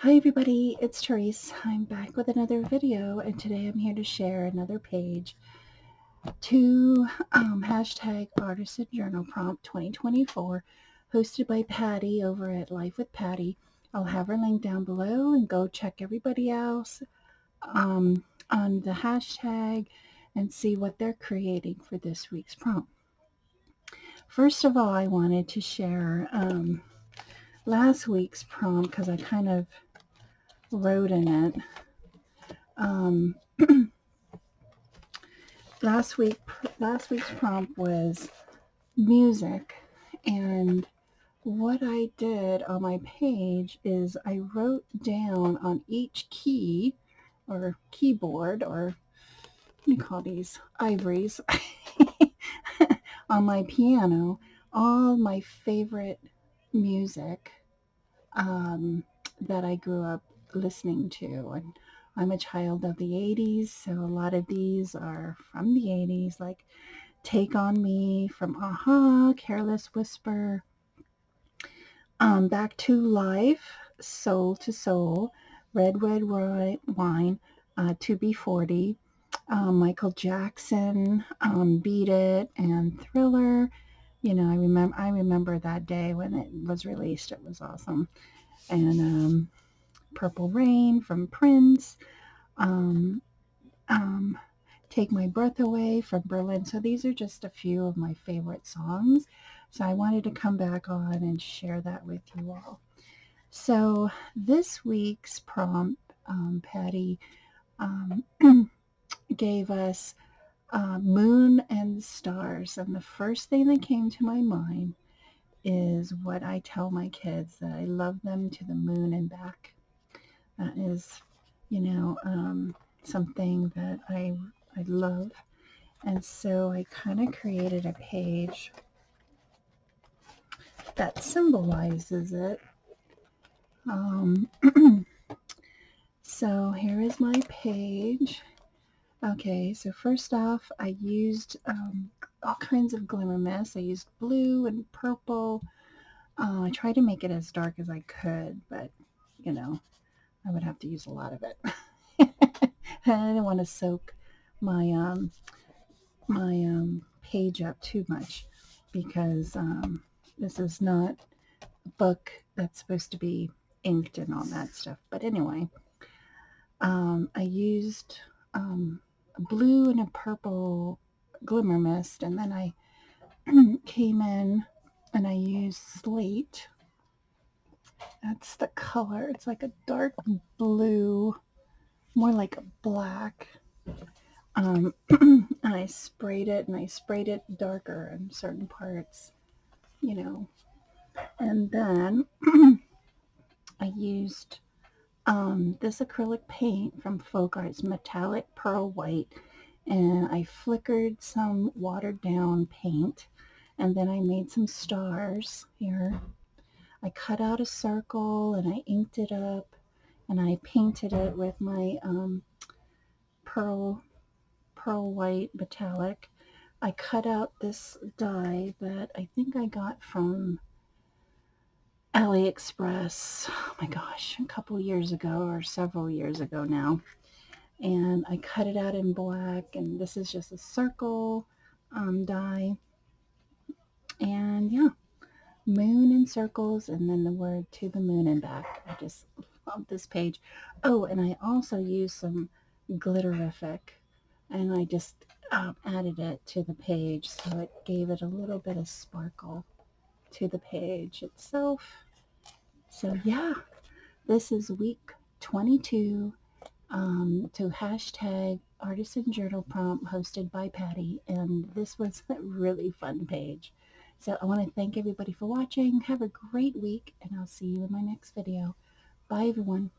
Hi everybody, it's Tereese. I'm back with another video, and today I'm here to share another page to hashtag Artisan Journal Prompt 2024, hosted by Patty over at Life with Patty. I'll have her link down below, and go check everybody else on the hashtag and see what they're creating for this week's prompt. First of all, I wanted to share last week's prompt because I kind of wrote in it. Um, last week's prompt was music, and what I did on my page is I wrote down on each key or keyboard, or what do you call these, ivories, on my piano, all my favorite music that I grew up listening to. And I'm a child of the 80s, so a lot of these are from the 80s, like Take on Me from Aha, Careless Whisper, Back to Life, Soul to Soul, Red Red Wine, To Be 40, Michael Jackson, Beat It, and Thriller. I remember that day when it was released. It was awesome. And Purple Rain from Prince, um, um, Take My Breath Away from Berlin. So these are just a few of my favorite songs. So I wanted to come back on and share that with you all. So this week's prompt, Patty um, gave us moon and stars. And the first thing that came to my mind is what I tell my kids, that I love them to the moon and back. That is, something that I love. And so I kind of created a page that symbolizes it. Um, so here is my page. Okay, so first off, I used all kinds of glimmer mist. I used blue and purple. I tried to make it as dark as I could, but I would have to use a lot of it. I didn't want to soak my page up too much, because this is not a book that's supposed to be inked and all that stuff. But anyway, I used a blue and a purple glimmer mist, and then I came in and I used slate. That's the color. It's like a dark blue, more like a black. And I sprayed it, and I sprayed it darker in certain parts, you know. And then I used this acrylic paint from Folk Arts, metallic pearl white, and I flickered some watered down paint, and then I made some stars here. I cut out a circle and I inked it up, and I painted it with my pearl white metallic. I cut out this die that I think I got from AliExpress. Oh my gosh, a couple years ago, or several years ago now. And I cut it out in black, and this is just a circle die. And yeah, moon and circles, and then the word to the moon and back. I just love this page. Oh, and I also used some glitterific, and I just added it to the page, so it gave it a little bit of sparkle to the page itself. So yeah, this is week 22, to hashtag Artisan Journal Prompt, hosted by Patty, and this was a really fun page. So I want to thank everybody for watching. Have a great week, and I'll see you in my next video. Bye, everyone.